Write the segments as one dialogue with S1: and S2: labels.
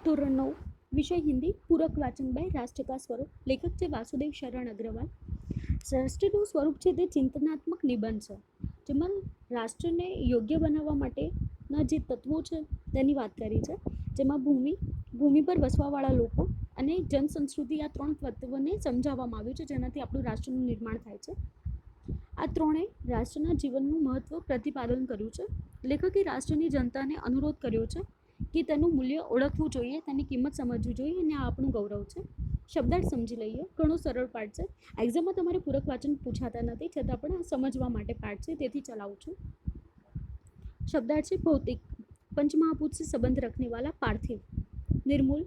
S1: ધોરણ 9 વિષય હિન્દી પૂરક વાચન બાય રાષ્ટ્રકા સ્વરૂપ. લેખક છે વાસુદેવ શરણ અગ્રવાલ. રાષ્ટ્રનું સ્વરૂપ છે તે ચિંતનાત્મક નિબંધ છે, જેમાં રાષ્ટ્રને યોગ્ય બનાવવા માટેના જે તત્વો છે તેની વાત કરી છે, જેમાં ભૂમિ પર વસવાવાળા લોકો અને જનસંસ્કૃતિ આ ત્રણ તત્વોને સમજાવવામાં આવ્યું છે, જેનાથી આપણું રાષ્ટ્રનું નિર્માણ થાય છે. આ ત્રણે રાષ્ટ્રના જીવનનું મહત્વ પ્રતિપાદન કર્યું છે. લેખકે રાષ્ટ્રની જનતાને અનુરોધ કર્યો છે કે તેનું મૂલ્ય ઓળખવું જોઈએ, તેની કિંમત સમજવી જોઈએ, અને આ આપણું ગૌરવ છે. શબ્દાર્થ સમજી લઈએ. ઘણો સરળ પાઠ છે. એક્ઝામમાં તમારે પૂરક વાચન પૂછાતા નથી, છતાં પણ આ સમજવા માટે પાઠ છે, તેથી ચલાવું છું. शब्दार्थ से भौतिक, पंचमहाभूत से संबंध रखने वाला पार्थिव, निर्मूल,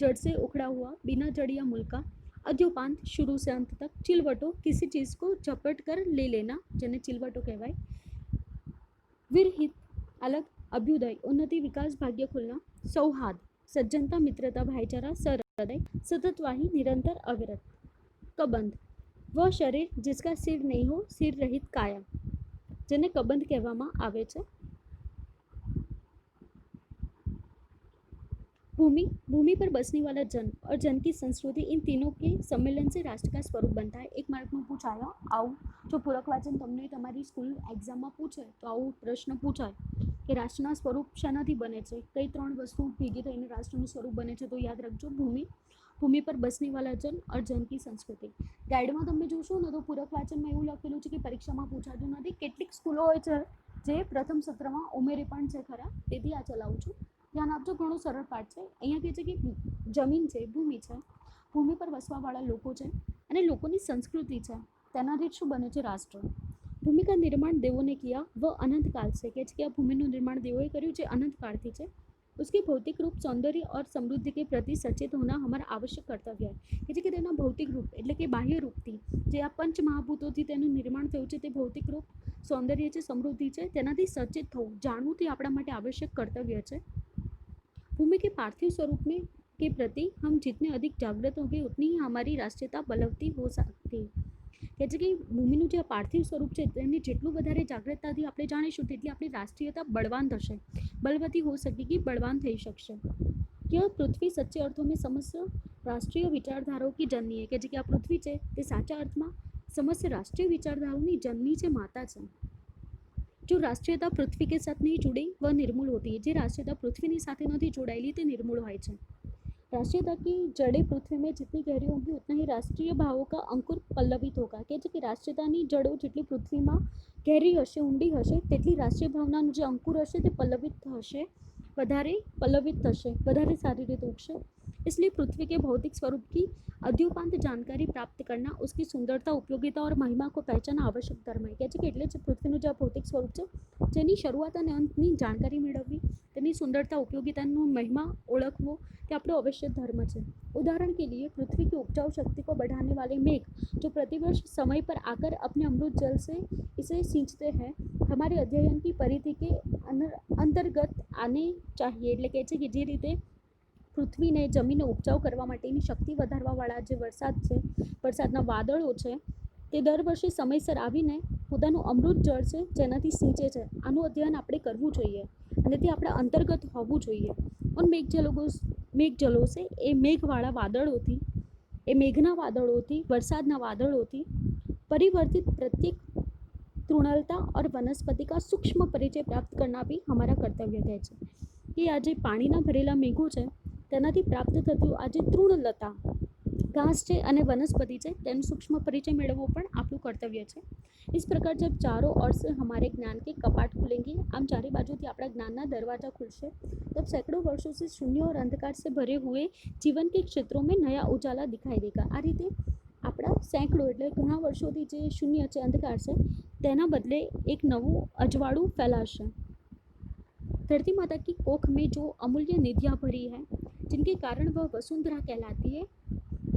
S1: जड़ से उखड़ा हुआ, बिना जड़ या मूल का, अद्योपांत, शुरू से अंत तक, चिलवटो, किसी चीज को झपट कर ले लेना, जिन्हें चिलवटो कहवाय, विरहित, अलग, अभ्युदय, उन्नति, विकास, भाग्य खुलना, सौहार्द, सज्जनता, मित्रता, भाईचारा, सहृदय, सततवाही, निरंतर, अविरत, कबंध, वह शरीर जिसका सिर नहीं हो, सिर रहित काया, जिन्हें कबंध कहवामां आवे छे. भूमि पर बसने वाला जन और जन की संस्कृति, इन तीनों के सम्मेलन से राष्ट्र का स्वरूप बनता है. एक मार्क में पूछाया आવું જો પૂરક વાચન તમને તમારી સ્કૂલ એક્ઝામમાં પૂછે તો આવું પ્રશ્ન પૂછાય કે રાષ્ટ્રના સ્વરૂપ શાનાથી બને છે, કઈ ત્રણ વસ્તુ ભેગી થઈને રાષ્ટ્રનું સ્વરૂપ બને છે, તો યાદ રાખજો ભૂમિ પર બસने वाला जन और जन की संस्कृति. ગાઈડમાં તમે જોશો ને તો પૂરક વાચનમાં એવું લખેલું છે કે પરીક્ષામાં પૂછાતું નથી. કેટલીક સ્કૂલો હોય છે જે પ્રથમ સત્રમાં ઉમેરી પણ છે ખરા, તેથી આ ચલાવું છું. ધ્યાન આપજો, ઘણો સરળ પાઠ છે. અહીંયા કહે છે કે જમીન છે, ભૂમિ છે, ભૂમિ પર વસવાવાળા લોકો છે અને લોકોની સંસ્કૃતિ છે, તેનાથી શું બને છે રાષ્ટ્ર. ભૂમિ का निर्माण देवों ने किया, वह अनंत काल से, કહે છે કે આ ભૂમિનું નિર્માણ દેવોએ કર્યું છે, અનંત કાળથી છે. उसके भौतिक रूप, सौंदर्य और समृद्धि के प्रति सचेत होना हमारा आवश्यक कर्तव्य है. કે છે કે તેના ભૌતિક રૂપ એટલે કે બાહ્ય રૂપથી જે આ પંચ મહાભૂતોથી તેનું નિર્માણ થયું છે, તે ભૌતિક રૂપ, સૌંદર્ય છે, સમૃદ્ધિ છે, તેનાથી સચેત થવું, જાણવું તે આપણા માટે આવશ્યક કર્તવ્ય છે. भूमि के पार्थिव स्वरूप में के प्रति हम जितने अधिक जागृत होंगे उतनी ही हमारी राष्ट्रीयता बलवती हो सकती. કહે છે કે ભૂમિનું જે પાર્થિવ સ્વરૂપ છે તેને જેટલું વધારે જાગૃતતાથી આપણે જાણીશું તેટલી આપણી રાષ્ટ્રીયતા બળવાન થશે, બલવતી हो सकेगी, बलवान થઈ શકશે. यह पृथ्वी सच्चे अर्थों में समस्त राष्ट्रीय विचारधाराओं की जननी है. કહે છે કે આ પૃથ્વી છે તે સાચા અર્થમાં સમસ્ત રાષ્ટ્રીય વિચારધારાઓની જનની છે, માતા છે. जो राष्ट्रीयता पृथ्वी के साथ नहीं जुड़ी वह निर्मूल होती है. જે રાષ્ટ્રીયતા પૃથ્વીની સાથે નથી જોડાયેલી તે નિર્મૂળ હોય છે. राष्ट्रीयता की जड़ें पृथ्वी में जितनी गहरी होंगी उतना ही राष्ट्रीय भावों का अंकुर पल्लवित होगा. કહે છે કે રાષ્ટ્રીયતાની જડો જેટલી પૃથ્વીમાં ગહેરી હશે, ઊંડી હશે, તેટલી રાષ્ટ્રીય ભાવનાનું જે અંકુર હશે તે પલ્લવિત થશે, વધારે પલ્લવિત થશે, વધારે સારી રીતે ઉગશે. इसलिए पृथ्वी के भौतिक स्वरूप की अद्योपांत जानकारी प्राप्त करना, उसकी सुंदरता, उपयोगिता और महिमा को पहचानना आवश्यक धर्म है. કહે છે કે એટલે જ પૃથ્વીનું જે ભૌતિક સ્વરૂપ છે જેની શરૂઆત અને અંતની જાણકારી મેળવવી, તેની સુંદરતા, उपयोगिताનું महिमा ओळखવો તે આપણો अवश्य धर्म है. उदाहरण के लिए पृथ्वी की उपजाऊ शक्ति को बढ़ाने वाले मेघ जो प्रतिवर्ष समय पर आकर अपने अमृत जल से इसे सींचते हैं, हमारे अध्ययन की परिधि के अंतर्गत आने चाहिए. એટલે કહે છે કે જે રીતે પૃથ્વીને, જમીનને ઉપજાઉ કરવા માટેની શક્તિ વધારવાવાળા જે વરસાદ છે, વરસાદના વાદળો છે, તે દર વર્ષે સમયસર આવીને પોતાનું અમૃત જળ છે જેનાથી સિંચે છે, આનું અધ્યયન આપણે કરવું જોઈએ અને તે આપણા અંતર્ગત હોવું જોઈએ. ઉન મેઘજલો છે એ મેઘવાળા વાદળોથી, એ મેઘના વાદળોથી, વરસાદના વાદળોથી परिवर्तित प्रत्येक तृणलता और वनस्पति का सूक्ष्म परिचय प्राप्त करना भी हमारा कर्तव्य है. कि આ જે પાણીના ભરેલા મેઘો છે તેનાથી પ્રાપ્ત થતું આ જે તૃણલતા, घास છે અને વનસ્પતિ છે તેનું સૂક્ષ્મ પરિચય મેળવવો પણ આપણું કર્તવ્ય છે. इस प्रकार जब चारों ओर से हमारे ज्ञान के कपाट खुलेंगे, आम चारे बाजूથી આપણા જ્ઞાનના દરવાજા ખુલશે, तब सैकड़ों वर्षों से शून्य और अंधकार से भरे हुए जीवन के क्षेत्रों में नया उजाला दिखाई देगा. આ રીતે આપણા સેંકડો એટલે ઘણા વર્ષોથી જે શૂન્ય છે, અંધકાર છે, તેના બદલે એક નવું અજવાળું ફેલાશે. धरती माता की कोख में जो अमूल्य निधियाँ भरी है, जिनके कारण वह वसुंधरा कहलाती है,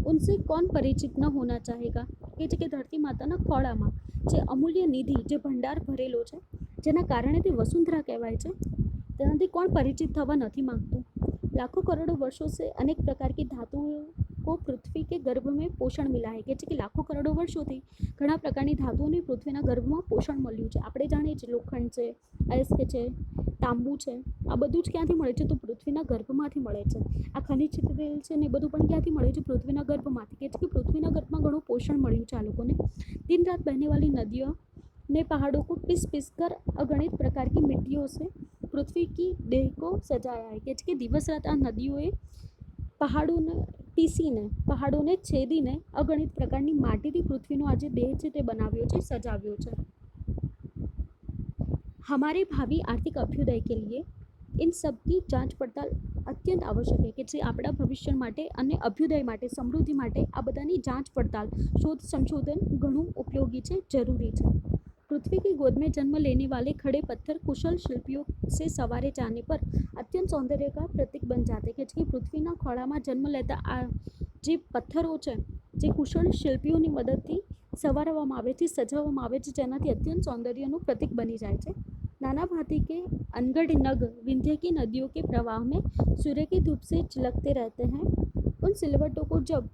S1: उनसे कौन परिचित न होना चाहेगा. કે છે કે ધરતી માતાના ખોળામાં જે અમૂલ્ય નિધિ, જે ભંડાર ભરેલો છે, જેના કારણે તે વસુંધરા કહેવાય છે, તેનાથી કોણ પરિચિત થવા નથી માંગતું. लाखों करोड़ों वर्षों से अनेक प्रकार की धातुओं को को पृथ्वी के गर्भ में पोषण मिला है કે લાખો કરોડો વર્ષોથી ઘણા પ્રકારની ધાતુઓને પૃથ્વીના ગર્ભમાં પોષણ મળ્યું છે. આપણે જાણીએ છીએ લોખંડ છે, અયસ્ક છે, તાંબુ છે, આ બધું જ ક્યાંથી મળે છે? તો પૃથ્વીના ગર્ભમાંથી મળે છે. આ ખનિજ તેલ છે ને એ બધું પણ ક્યાંથી મળે છે? પૃથ્વીના ગર્ભમાંથી. કે પૃથ્વીના ગર્ભમાં ઘણું પોષણ મળ્યું છે આ લોકોને. दिन रात बहने वाली नदियों ने पहाड़ों को पीस पीस कर अगणित प्रकार की मिट्टियों से पृथ्वी की देह को सजाया है કે દિવસ રાત આ નદીઓએ પહાડોને પીસીને, પહાડોને છેદીને અગણિત પ્રકારની માટીથી પૃથ્વીનો આ જે દેહ છે તે બનાવ્યો છે, સજાવ્યો છે. हमारे भावी आर्थिक अभ्युदय के लिए इन सब की जांच पड़ताल અત્યંત આવશ્યક છે કે જે આપણા ભવિષ્ય માટે અને અભ્યુદય માટે, સમૃદ્ધિ માટે આ બધાની જાંચ પડતાલ, શોધ સંશોધન ઘણું ઉપયોગી છે, જરૂરી છે. पृथ्वी की गोद में जन्म लेने वाले खड़े पत्थर कुशल शिल्पियों से सवारे जाने पर अत्यंत सौंदर्य का प्रतीक बन जाते કે પૃથ્વીના ખોળામાં જન્મ લેતા આ જે પથ્થરો છે, જે કુશળ શિલ્પીઓની મદદથી સવારવામાં આવે છે, સજાવવામાં આવે છે, જેનાથી અત્યંત સૌંદર્યનું પ્રતીક બની જાય છે. नाना भांति के अनगढ़ नग विंध्य की नदियों के प्रवाह में सूर्य की धूप से झलकते रहते हैं. उन सिलवटों को जब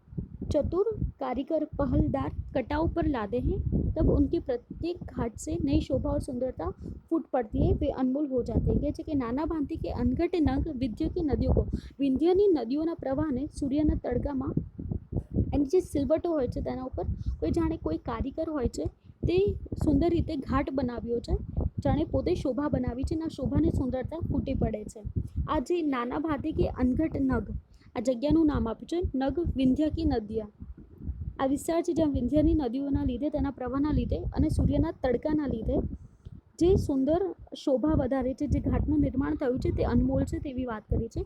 S1: चतुर कारीगर पहलदार कटाव पर लाते हैं तब उनके प्रत्येक घाट से नई शोभा और सुंदरता फूट पड़ती है, वे अनमोल हो जाते हैं. કે નાના ભાંતિ કે અનઘટ નગ વિંધ્ય की નદીઓ को વિંધ્યની નદીઓના પ્રવાહને સૂર્યના તડકામાં એની જે સિલવટો હોય છે તેના ઉપર કોઈ જાણે કોઈ કારીગર હોય છે તે સુંદર રીતે ઘાટ બનાવ્યો છે, જાણે પોતે શોભા બનાવી છે અને આ શોભાની સુંદરતા ફૂટી પડે છે. આ જે નાના ભાંતિ કે અનઘટ નગ, આ જગ્યાનું નામ આપ્યું છે નગ વિંધ્ય કી નદિયા. આ વિસ્તાર છે જ્યાં વિંધ્યની નદીઓના લીધે, તેના પ્રવાહના લીધે અને સૂર્યના તડકાના લીધે જે સુંદર શોભા વધારે છે, જે ઘાટનું નિર્માણ થયું છે તે અનમોલ છે તેવી વાત કરી છે.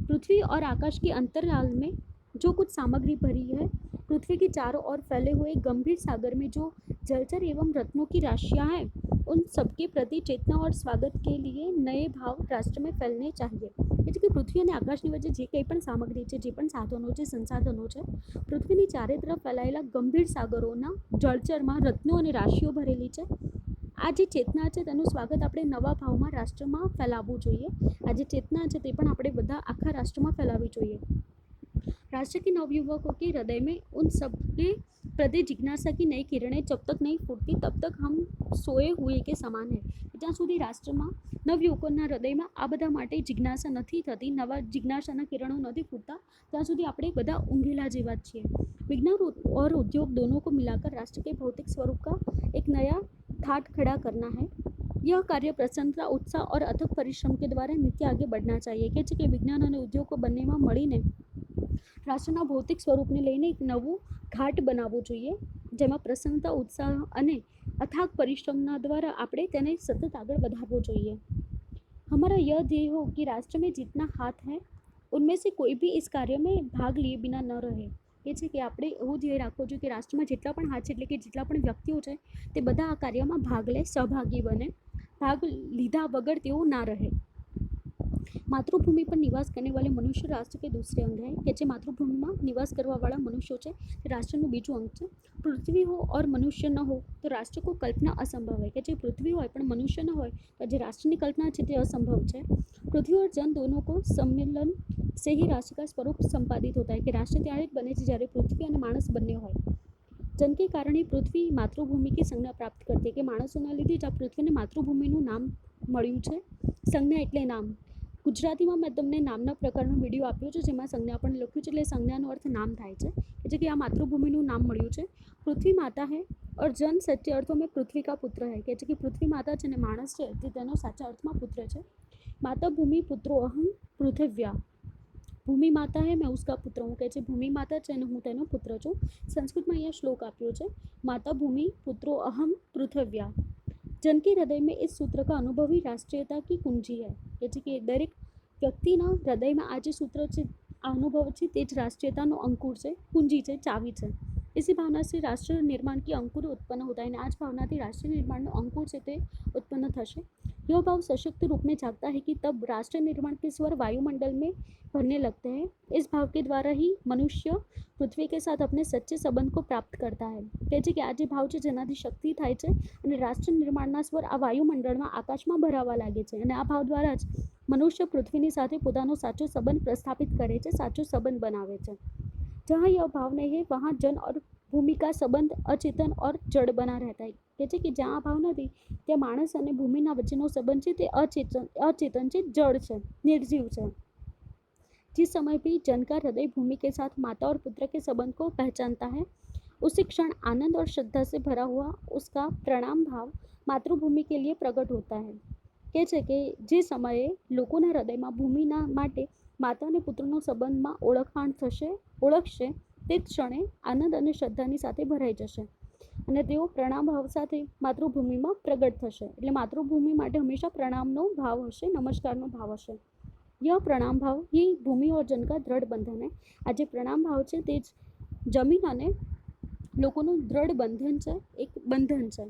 S1: પૃથ્વી और आकाश के अंतराल में जो कुछ सामग्री भरी है, पृथ्वी के चारों ओर फैले हुए गंभीर सागर में जो जलचर एवं रत्नों की राशियां हैं, उन सबके प्रति चेतना और स्वागत के लिए नए भाव राष्ट्र में फैलने चाहिए. એટલે કે પૃથ્વી અને આકાશની વચ્ચે જે કંઈ પણ સામગ્રી છે, જે પણ સાધનો છે, સંસાધનો છે, પૃથ્વીની ચારે તરફ ફેલાયેલા ગંભીર સાગરોના જળચરમાં રત્નો અને રાશિઓ ભરેલી છે. આ જે ચેતના છે તેનું સ્વાગત આપણે નવા ભાવમાં રાષ્ટ્રમાં ફેલાવવું જોઈએ. આ જે ચેતના છે તે પણ આપણે બધા આખા રાષ્ટ્રમાં ફેલાવવી જોઈએ. राष्ट्र के नवयुवकों के हृदय में उन सब के प्रति जिज्ञासा की नई किरणें जब तक नहीं फूटती तब तक हम सोए हुए के समान है. જ્યાં સુધી રાષ્ટ્રમાં નવયુવકોના હૃદયમાં આ બધા માટે જિજ્ઞાસા નથી થતી, નવા જિજ્ઞાસાના કિરણો નથી ફૂટતા, ત્યાં સુધી આપણે બધા ઊંઘેલા જેવા જ છીએ. विज्ञान और उद्योग दोनों को मिलाकर राष्ट्र के भौतिक स्वरूप का एक नया ठाट खड़ा करना है. यह कार्य प्रसन्नता, उत्साह और अथक परिश्रम के द्वारा नित्य आगे बढ़ना चाहिए. કે વિજ્ઞાન અને ઉદ્યોગો બંનેમાં મળીને રાષ્ટ્રના ભૌતિક સ્વરૂપને લઈને એક નવું ઘાટ બનાવવું જોઈએ, જેમાં પ્રસન્નતા, ઉત્સાહ અને અથાગ પરિશ્રમના દ્વારા આપણે તેને સતત આગળ વધારવો જોઈએ. हमारा यह ध्येय हो कि राष्ट्र में जितना हाथ है उनमें से कोई भी इस कार्य में भाग लिए बिना न रहे. એ છે કે આપણે એવું ધ્યેય રાખવું જોઈએ કે રાષ્ટ્રમાં જેટલા પણ હાથ છે, એટલે કે જેટલા પણ વ્યક્તિઓ છે તે બધા આ કાર્યમાં ભાગ લે, સહભાગી બને, ભાગ લીધા વગર તેઓ ના રહે. मातृभूमि पर निवास करने वाले मनुष्य राष्ट्र के दूसरे अंग है. કે જે માતૃભૂમિમાં નિવાસ કરવાવાળા મનુષ્યો છે તે રાષ્ટ્રનું બીજું અંગ છે. પૃથ્વી हो और मनुष्य न हो तो राष्ट्र को कल्पना असंभव है. કે જે પૃથ્વી હોય પણ મનુષ્ય ન હોય તો જે રાષ્ટ્રની કલ્પના છે તે અસંભવ છે. पृथ्वी और जन दोनों को सम्मिलन से ही राष्ट्र का स्वरूप संपादित होता है. કે રાષ્ટ્ર ત્યારે જ બને છે જ્યારે પૃથ્વી અને માણસ બંને હોય. જન કે કારણે પૃથ્વી માતૃભૂમિ की संज्ञा प्राप्त करती है. કે માણસોના લીધે જ આ પૃથ્વીને માતૃભૂમિનું નામ મળ્યું છે. સંજ્ઞા એટલે નામ. ગુજરાતીમાં મેં તમને નામના પ્રકારનો વિડીયો આપ્યો છે જેમાં સંજ્ઞા પણ લખ્યું છે, એટલે સંજ્ઞાનો અર્થ નામ થાય છે. એટલે કે આ માતૃભૂમિનું નામ મળ્યું છે. પૃથ્વી માતા है और जन सच्चे अर्थों में पृथ्वी का पुत्र है. કે પૃથ્વી માતા છે અને માણસ છે તે તેનો સાચા અર્થમાં પુત્ર છે. માતા ભૂમિ પુત્રો અહમ પૃથિવ્યા. ભૂમિ માતા है मैं उसका पुत्र हूँ. કે ભૂમિ માતા છે અને હું તેનો પુત્ર છું. સંસ્કૃતમાં અહીંયા શ્લોક આપ્યો છે, માતા ભૂમિ પુત્રો અહમ પૃથિવ્યા. जन के हृदय में इस सूत्र का अनुभवी राष्ट्रीयता की कुंजी है. કે દરેક વ્યક્તિના હૃદયમાં આ જે સૂત્ર છે, આ અનુભવ છે તે જ રાષ્ટ્રીયતાનો અંકુર છે, કુંજી છે, ચાવી છે. इसी भावना से राष्ट्र निर्माण की अंकुर उत्पन्न होता है. आज भावना थी राष्ट्र निर्माण अंकुर से ते उत्पन्न थशे. यह भाव सशक्त रूप में जागता है कि तब राष्ट्र निर्माण के स्वर वायुमंडल में भरने लगते हैं. इस भाव के द्वारा ही मनुष्य पृथ्वी के साथ अपने सच्चे संबंध को प्राप्त करता है. કહે છે કે આ જે ભાવ છે જેનાથી શક્તિ થાય છે અને રાષ્ટ્ર નિર્માણના સ્વર આ વાયુમંડળમાં આકાશમાં ભરાવા લાગે છે, અને આ ભાવ દ્વારા જ મનુષ્ય પૃથ્વીની સાથે પોતાનો સાચો સંબંધ પ્રસ્થાપિત કરે છે, સાચો સંબંધ બનાવે છે. जहाँ यह भाव नहीं है वहाँ जन और भूमि का संबंध अचेतन और जड़ बना रहता है। કહે છે કે જ્યાં આ ભાવ નથી ત્યાં માણસ અને ભૂમિના વચ્ચેનો સંબંધ છે તે અચેતન છે, જड़ છે, निर्जीव છે। जिस समय भी जन का हृदय भूमि के साथ माता और पुत्र के संबंध को पहचानता है, उसी क्षण आनंद और श्रद्धा से भरा हुआ उसका प्रणाम भाव मातृभूमि के लिए प्रकट होता है। કહે છે કે જે સમયે લોકોના હૃદયમાં ભૂમિના માટે માતા અને પુત્રનો સંબંધમાં ઓળખશે તે ક્ષણે આનંદ અને શ્રદ્ધાની સાથે ભરાઈ જશે અને તેઓ પ્રણામ ભાવ સાથે માતૃભૂમિમાં પ્રગટ થશે। એટલે માતૃભૂમિ માટે હંમેશા પ્રણામનો ભાવ હશે, નમસ્કારનો ભાવ હશે। यह प्रणाम भाव ही भूमि और जन का दृढ़ बंधन है। आ जे प्रणाम भाव है ते जमीन अने लोकोનું दृढ़ बंधन है, एक बंधन है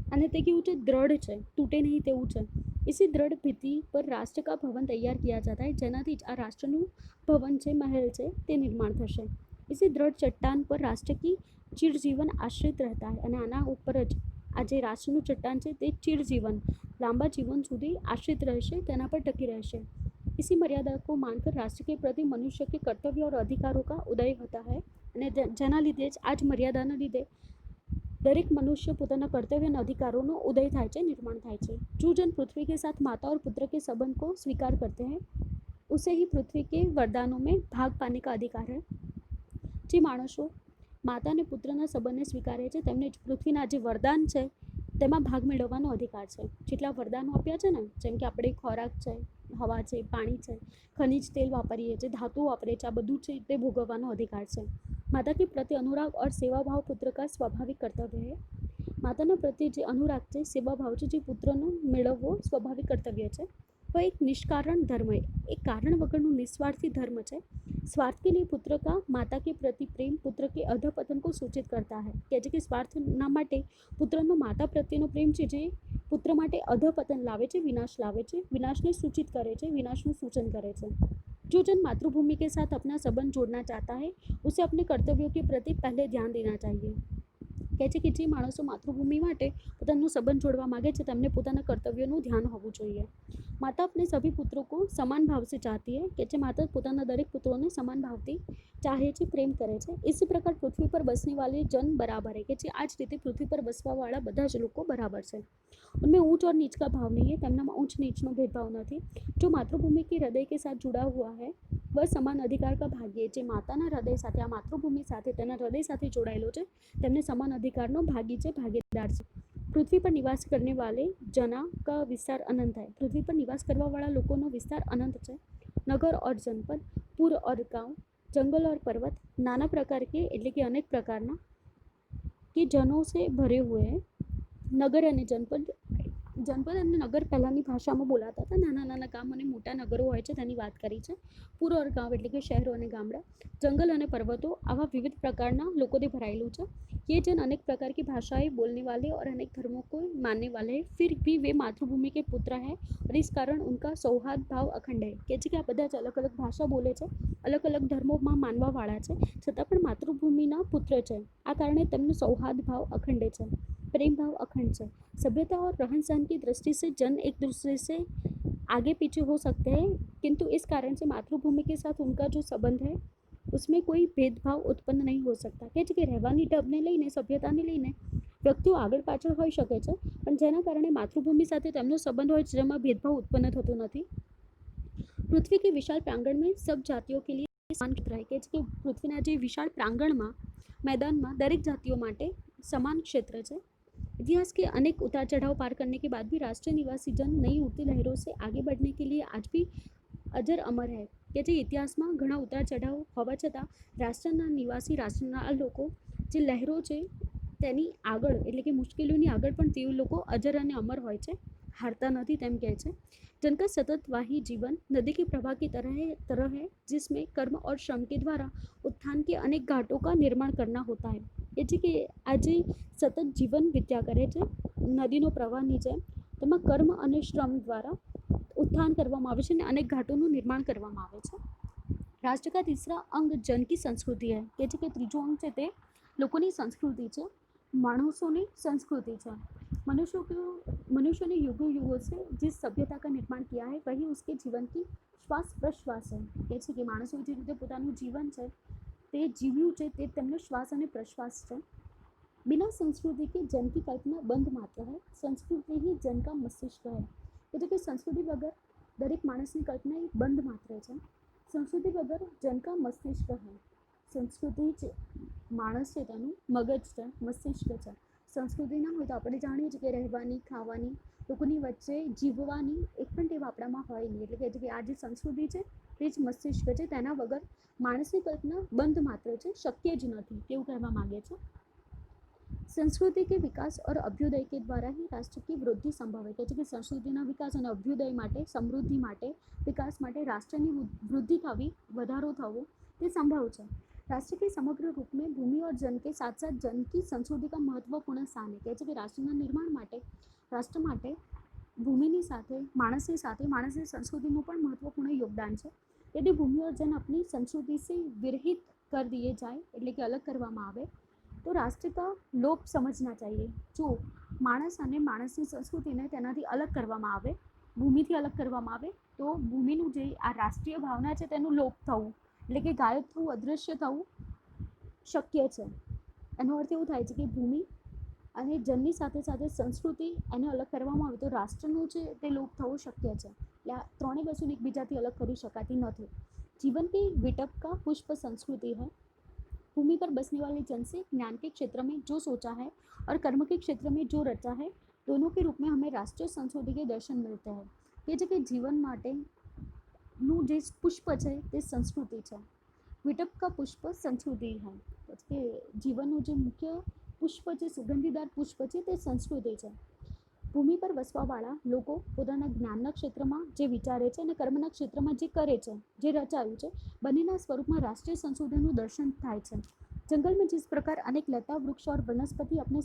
S1: અને તે કેવું છે, दृढ़ है, तूटे नहीं तेवुं है। इसी दृढ़ भित्ति पर राष्ट्र का भवन तैयार किया जाता है, जेनाथी आ राष्ट्रનું भवन है, महल है, ते निर्माण थशे। इसी दृढ़ चट्टान पर राष्ट्र की चिरजीवन आश्रित रहता है અને આના ઉપર જ આ જે રાષ્ટ્રનું ચટ્ટાન છે તે ચિરજીવન લાંબા જીવન સુધી આશ્રિત રહેશે, તેના પર ટકી રહેશે। इसी मर्यादा को मानकर राष्ट्र के प्रति मनुष्य के कर्तव्य और अधिकारों का उदय होता है અને જેના લીધે જ આ જ મર્યાદાના લીધે દરેક मनुष्य પોતાના કર્તવ્ય અને अधिकारों उदय થાય છે, निर्माण થાય છે। जो जन पृथ्वी के साथ माता और पुत्र के संबंध को स्वीकार करते हैं उसे ही पृथ्वी के वरदानों में भाग पाने का अधिकार है। જે માણસો માતા અને પુત્રના સંબંધને સ્વીકારે છે તેમને પૃથ્વીના જે વરદાન છે તેમાં ભાગ મેળવવાનો અધિકાર છે। જેટલા વરદાનો આપ્યા છે ને, જેમ કે આપણે ખોરાક છે, હવા છે, પાણી છે, ખનિજ તેલ વાપરીએ છીએ, ધાતુ વાપરીએ છીએ, આ બધું છે તે ભોગવવાનો અધિકાર છે। माता के प्रति अनुराग और सेवा भाव पुत्र का स्वाभाविक कर्तव्य है। माताना प्रत्ये जे अनुराग है, सेवा भाव है, जे पुत्रनो मेळवવો स्वाभाविक कर्तव्य है। वह एक निष्कारण धर्म है, एक कारण वगरનું निस्वार्थी धर्म है। स्वार्थ के लिए पुत्र का माता के प्रति प्रेम पुत्र के अधपतन को सूचित करता है। कहते कि स्वार्थना માટે પુત્રનો માતા પ્રત્યેનો પ્રેમ છે જે પુત્ર માટે અધપતન લાવે છે, વિનાશ લાવે છે, વિનાશને સૂચિત કરે છે, વિનાશનું સૂચન કરે છે। जो जन मातृभूमि के साथ अपना संबंध जोड़ना चाहता है उसे अपने कर्तव्यों के प्रति पहले ध्यान देना चाहिए। કહે છે કે જે માણસો માતૃભૂમિ માટે પોતાનો સંબંધ જોડવા માગે છે તેમને પોતાના કર્તવ્યોનું ધ્યાન હોવું જોઈએ। माता अपने सभी पुत्रों को समान भाव से चाहती है। कहते हैं माता પોતાના દરેક પુત્રોને સમાન ભાવથી ચાહે છે, પ્રેમ કરે છે। इसी प्रकार पृथ्वी पर बसने वाले जन बराबर है। કે આ જ રીતે પૃથ્વી પર બસવાવાળા બધા જ લોકો બરાબર છે। उनमें ऊंच और नीच का भाव नहीं है, તેમનામાં ऊंच नीचનો भेदभाव નથી। जो मातृभूमि के हृदय के साथ जुड़ा हुआ है वह समान अधिकार का भागी है। જે માતાના હૃદય સાથે આ માતૃભૂમિ સાથે તેના હૃદય સાથે જોડાયેલો છે તેમને સમાન अधिकारનો ભાગી છે, ભાગીદાર છે। पृथ्वी पर निवास करने वाले जना का विस्तार अनंत है। पृथ्वी पर निवास करने वाला लोगों नो विस्तार अनंत है। नगर और जनपद, पुर और गांव, जंगल और पर्वत नाना प्रकार के એટલે કે અનેક પ્રકારના કે જનો से भरे हुए हैं। नगर અને जनपद અને નગર પહેલાંની ભાષામાં બોલાતા હતા। નાના નાના ગામ અને મોટા નગરો હોય છે તેની વાત કરી છે। પૂર और ગાંવ એટલે કે શહેરો અને ગામડા, જંગલ અને પર્વતો આવા વિવિધ પ્રકારના લોકોથી ભરાયેલું છે। ये जन अनेक प्रकार की भाषाएं बोलने वाले और अनेक धर्मों को मानने वाले हैं, फिर भी वे मातृभूमि के पुत्र हैं और इस कारण उनका सौहार्द भाव अखंड है। કહે છે કે આ બધા જ અલગ અલગ ભાષા બોલે છે, અલગ અલગ ધર્મોમાં માનવાવાળા છે, છતાં પણ માતૃભૂમિના પુત્ર છે। આ કારણે તેમનો સૌહાર્દ ભાવ અખંડ છે, प्रेम भाव अखंड है। सभ्यता और रहन सहन की दृष्टि से जन एक दूसरे से आगे पीछे हो सकते हैं, किंतु इस कारण से मातृभूमि के साथ उनका जो संबंध है उसमें कोई भेदभाव उत्पन्न नहीं हो सकता। કહે છે કે રહેવાની ઢબને લઈને, સભ્યતાને લઈને વ્યક્તિઓ આગળ પાછળ હોઈ શકે છે, પણ જેના કારણે માતૃભૂમિ સાથે તેમનો સંબંધ હોય છે જેમાં भेदभाव उत्पन्न થતો નથી। પૃથ્વી કે વિશાળ પ્રાંગણ में सब जातियों के लिए समान क्षेत्र है। કહે છે કે પૃથ્વીના જે વિશાળ પ્રાંગણમાં, मैदाનમાં दरेक जातियों માટે समान क्षेत्र है। इतिहास के अनेक उतार चढ़ाव पार करने के बाद भी राष्ट्रीय निवासी जन नई उड़ती लहरों से आगे बढ़ने के लिए आज भी अजर अमर है। કે જે ઇતિહાસમાં ઘણા ઉતાર ચઢાવ હોવા છતાં રાષ્ટ્રના નિવાસી રાષ્ટ્રના લોકો જે લહેરો છે તેની આગળ એટલે કે મુશ્કેલીઓની આગળ પણ તે લોકો અજર અને અમર હોય છે, હારતા નથી તેમ કહે છે। जिनका सतत वाही जीवन नदी के प्रवाह की तरह है जिसमें कर्म और श्रम के द्वारा उत्थान के अनेक घाटों का निर्माण करना होता है। એટલે કે આજે સતત જીવન વિત્યા કરે છે નદીનો પ્રવાહની જેમ, તેમાં કર્મ અને શ્રમ દ્વારા उत्थान કરવામાં આવે છે અને અનેક ઘાટોનું નિર્માણ કરવામાં આવે છે। રાષ્ટ્ર का तीसरा अंग जन की संस्कृति है। કે છે કે ત્રીજો અંગ છે તે લોકોની સંસ્કૃતિ છે, માણસોની સંસ્કૃતિ છે। मनुष्य ने युगों युगों से जिस सभ्यता का निर्माण किया है वही उसके जीवन की श्वास प्रश्वास है। કે છે કે માણસોએ જે રીતે પોતાનું જીવન છે તે જીવ્યું છે તે તેમનો શ્વાસ અને પ્રશ્વાસ છે. बिना संस्कृति के जन की कल्पना બંધ માત્ર है, संस्कृति ही जन का मस्तिष्क है. એટલે કે સંસ્કૃતિ વગર દરેક માણસની કલ્પના એ બંધ માત્ર છે. સંસ્કૃતિ વગર જન કા મસ્તિષ્ક है. સંસ્કૃતિ છે માણસ છે તેનું મગજ છે, મસ્તિષ્ક છે. સંસ્કૃતિ ના હોય તો આપણે જાણીએ છીએ કે રહેવાની, ખાવાની, લોકોની વચ્ચે જીવવાની એક પણ ટેવ આપણામાં હોય નહીં. એટલે કે આ જે સંસ્કૃતિ છે તે જ મસ્તિષ્ક છે. તેના વગર માણસની કલ્પના બંધ માત્ર છે, શક્ય જ નથી તેવું કહેવા માંગે છે. संस्कृति के विकास और अभ्युदय के द्वारा ही राष्ट्र की वृद्धि संभव है. કે સંસ્કૃતિના વિકાસ અને અભ્યુદય માટે, સમૃદ્ધિ માટે, વિકાસ માટે રાષ્ટ્રની वृद्धि થવી, વધારો થવો તે સંભવ છે. राष्ट्र के समग्र रूप में भूमि और जन के साथ साथ जन की संस्कृति का महत्वपूर्ण स्थान है. કહે છે કે રાષ્ટ્રના નિર્માણ માટે, રાષ્ટ્ર માટે ભૂમિની સાથે, માણસની સંસ્કૃતિનું પણ મહત્વપૂર્ણ યોગદાન છે. यदि भूमि और जन अपनी संस्कृति से विरहित कर दिए जाए, એટલે કે અલગ કરવામાં આવે, તો રાષ્ટ્ર કા લોપ સમજના चाहिए. જો માણસ અને માણસની સંસ્કૃતિને તેનાથી અલગ કરવામાં આવે, ભૂમિથી અલગ કરવામાં આવે, તો ભૂમિનું જે આ રાષ્ટ્રીય ભાવના છે તેનું લોપ થવું, એટલે કે ગાયબ થવું, અદૃશ્ય થવું શક્ય છે. એનો અર્થ એવું થાય છે કે ભૂમિ અને જનની સાથે સાથે સંસ્કૃતિ એને અલગ કરવામાં આવે તો રાષ્ટ્રનું છે તે લોપ થવું શક્ય છે. એટલે આ ત્રણેય વસ્તુને એકબીજાથી અલગ કરી શકાતી નથી. जीवन की विटप का पुष्प संस्कृति है. भूमि पर बसने वाले जन से ज्ञान के क्षेत्र में जो सोचा है और कर्म के क्षेत्र में जो रचा है, दोनों के रूप में हमें राष्ट्रीय संस्कृति के दर्शन मिलते हैं. ये जो कि जीवन माटेનું જે પુષ્પ છે તે સંસ્કૃતિ છે. વિટપ કા પુષ્પ સંસ્કૃતિ है. કે જીવનનું જે મુખ્ય પુષ્પ છે, સુગંધીદાર પુષ્પ છે તે સંસ્કૃતિ છે. ભૂમિ પર વસવાવાળા લોકો પોતાના જ્ઞાનના ક્ષેત્રમાં જે વિચારે છે અને કર્મના ક્ષેત્રમાં જે કરે છે, જે રચાયું છે, બંનેના સ્વરૂપમાં રાષ્ટ્રીય સંસ્કૃતિનું દર્શન થાય છે. जंगल में जिस प्रकार अनेक लता, वृक्ष और वनस्पति अपने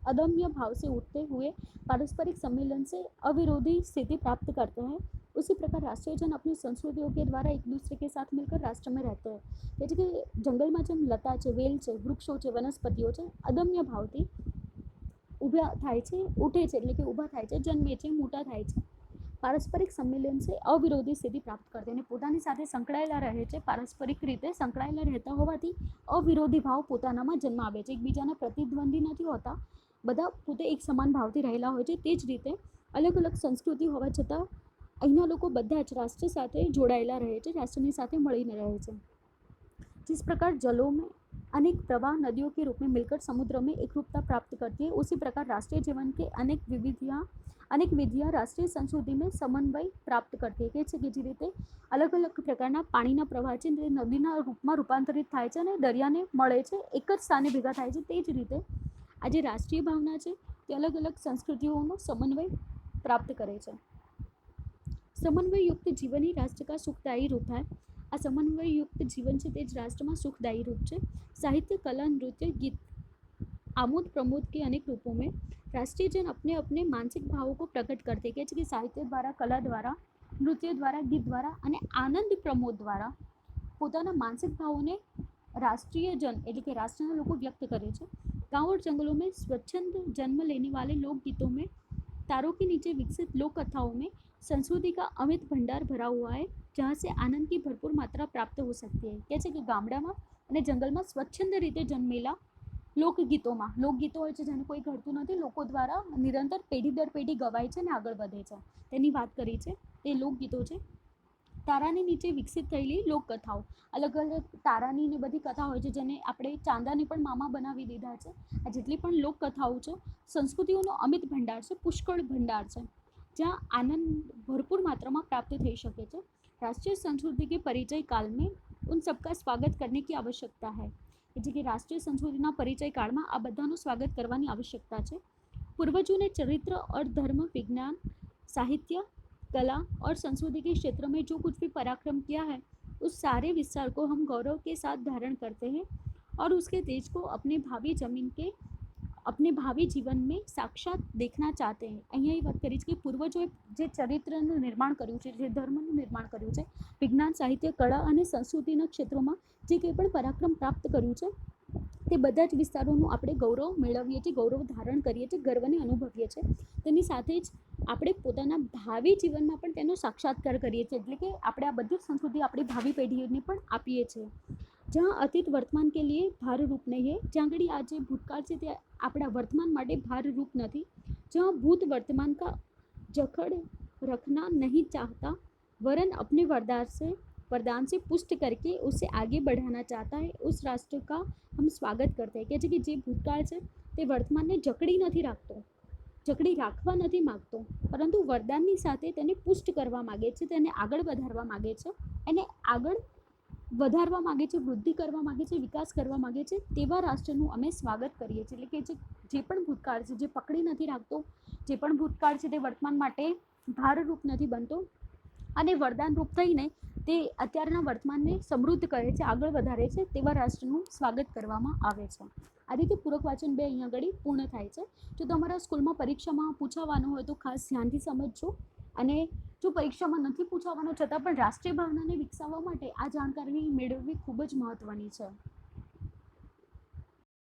S1: अदम्य भाव से उठते हुए पारस्परिक सम्मेलन से अविरोधी स्थिति प्राप्त करते हैं, उसी प्रकार राष्ट्रीय जन अपनी संस्कृतियों के द्वारा एक दूसरे के साथ मिलकर राष्ट्र में रहते हैं. એટલે કે જંગલમાં જેમ લતા છે, વેલ છે, વૃક્ષો છે, વનસ્પતિઓ છે, અદમ્ય ભાવથી ઊભા થાય છે, ઉઠે છે, એટલે કે ઊભા થાય છે, જન્મે છે, મોટા થાય છે. પારસ્પરિક સંમેલન से અવિરોધી સ્થિતિ પ્રાપ્ત કરते અને પોતાની સાથે સંકળાયેલા રહે છે, પારસ્પરિક રીતે સંકળાયેલા રહેતા હોવાથી અવિરોધી ભાવ પોતાનામાં જન્મ આવે છે. એકબીજાના પ્રતિદ્વંદી નથી હોતા, બધા પોતે એક સમાન ભાવથી રહેલા હોય છે. તે જ રીતે અલગ અલગ સંસ્કૃતિ હોવા છતાં અહીંના લોકો બધા જ રાષ્ટ્ર સાથે જોડાયેલા રહે છે, રાષ્ટ્રની સાથે મળીને રહે છે. जिस प्रकार जलों में अनेक प्रवाह नदियों के रूप में मिलकर समुद्र में एकरूपता प्राप्त करती है, उसी प्रकार राष्ट्रीय जीवन के अनेक विधियाँ राष्ट्रीय संस्कृति में समन्वय प्राप्त करती है. કે જે રીતે અલગ અલગ પ્રકારના પાણીના પ્રવાહ છે તે નદીના રૂપમાં રૂપાંતરિત થાય છે અને દરિયાને મળે છે, એક જ સ્થાને ભેગા થાય છે. તે જ રીતે આ જે રાષ્ટ્રીય ભાવના છે તે અલગ અલગ સંસ્કૃતિઓનો સમન્વય પ્રાપ્ત કરે છે. समन्वय युक्त जीवन ही राष्ट्र का सुखदायी रूप है. આ સમન્વય યુક્ત જીવન છે તે જ રાષ્ટ્રમાં સુખદાયી रूप છે. साहित्य, कला, नृत्य, गीत, आमोद प्रमोद के अनेक रूपों में राष्ट्रीय जन अपने अपने मानसिक भावों को प्रकट करते કે છે કે સાહિત્ય દ્વારા, કલા દ્વારા, નૃત્ય દ્વારા, ગીત દ્વારા અને આનંદ પ્રમોદ દ્વારા પોતાના માનસિક ભાવોને राष्ट्रीय जन એટલે કે રાષ્ટ્રના લોકો વ્યક્ત કરે છે. गाँव और जंगलों में स्वच्छंद जन्म लेने वाले लोकगीतों में, तारों के नीचे विकसित लोक कथाओं में संस्कृति का अमित भंडार भरा हुआ है, जहाँ से आनंद की भरपूर मात्रा प्राप्त हो सकती है. કહે છે કે ગામડામાં અને જંગલમાં સ્વચ્છંદ રીતે જન્મેલા લોકગીતો હોય છે જેને કોઈ ઘડતું નથી, લોકો દ્વારા નિરંતર પેઢી દર પેઢી ગવાય છે અને આગળ વધે છે, તેની વાત કરી છે. તે લોકગીતો છે. તારાની નીચે વિકસિત થયેલી લોકકથાઓ, અલગ અલગ તારાની ને બધી કથા હોય છે જેને આપણે ચાંદાને પણ મામા બનાવી દીધા છે. આ જેટલી પણ લોકકથાઓ છે સંસ્કૃતિઓનો અમિત ભંડાર છે, પુષ્કળ ભંડાર છે, जहाँ आनंद भरपूर मात्रा में प्राप्त થઈ શકે છે. राष्ट्रीय संस्कृति के परिचय काल में उन सबका स्वागत करने की आवश्यकता है. એટલે કે રાષ્ટ્રીય સંસ્કૃતિના પરિચય કાળમાં આ બધાનું સ્વાગત કરવાની આવશ્યકતા છે. पूर्वजों ने चरित्र और धर्म, विज्ञान, साहित्य, कला और संस्कृति के क्षेत्र में जो कुछ भी पराक्रम किया है, उस सारे विस्तार को हम गौरव के साथ धारण करते हैं और उसके तेज को अपने भावी जीवन में साक्षात देखना चाहते हैं. અહીંયા એ વાત કરી છે કે પૂર્વજોએ જે ચરિત્રનું નિર્માણ કર્યું છે, જે ધર્મનું નિર્માણ કર્યું છે, વિજ્ઞાન, સાહિત્ય, કળા અને સંસ્કૃતિના ક્ષેત્રોમાં જે કંઈ પણ પરાક્રમ પ્રાપ્ત કર્યું છે તે બધા જ વિસ્તારોનું આપણે ગૌરવ મેળવીએ છીએ, ગૌરવ ધારણ કરીએ છીએ, ગર્વને અનુભવીએ છીએ. તેની સાથે જ આપણે પોતાના ભાવિ જીવનમાં પણ તેનો સાક્ષાત્કાર કરીએ છીએ. એટલે કે આપણે આ બધી સંસ્કૃતિ આપણી ભાવિ પેઢીઓને પણ આપીએ છીએ. जहाँ अतीत वर्तमान के लिए भाररूप नहीं है, જ્યાં આગળ આ જે ભૂતકાળ છે તે આપણા વર્તમાન માટે ભારરૂપ નથી, जहाँ भूत वर्तमान का जकड़ रखना नहीं चाहता वरन अपने वरदान से पुष्ट करके उसे आगे बढ़ाना चाहता है, उस राष्ट्र का हम स्वागत करते हैं. કે છે કે જે ભૂતકાળ છે તે વર્તમાનને જકડી નથી રાખતો, જકડી રાખવા નથી માગતો, પરંતુ વરદાનની સાથે તેને પુષ્ટ કરવા માગે છે, તેને આગળ વધારવા માગે છે, એને આગળ વધારવા માગે છે, વૃદ્ધિ કરવા માગે છે, વિકાસ કરવા માગે છે. તેવા રાષ્ટ્રનું અમે સ્વાગત કરીએ છીએ. એટલે કે જે પણ ભૂતકાળ છે જે પકડી નથી રાખતો, જે પણ ભૂતકાળ છે તે વર્તમાન માટે ભારરૂપ નથી બનતો અને વરદાનરૂપ થઈને તે અત્યારના વર્તમાનને સમૃદ્ધ કરે છે, આગળ વધારે છે, તેવા રાષ્ટ્રનું સ્વાગત કરવામાં આવે છે. આ રીતે પૂરક વાચન 2 અહીંયા આગળ પૂર્ણ થાય છે. જો તમારા સ્કૂલમાં પરીક્ષામાં પૂછાવાનું હોય તો ખાસ ધ્યાનથી સમજજો, અને જો પરીક્ષામાં નથી પૂછાવાનો છતાં પણ રાષ્ટ્રીય ભાવનાને વિકસાવવા માટે આ જાણકારી મેળવવી ખૂબ જ મહત્વની છે.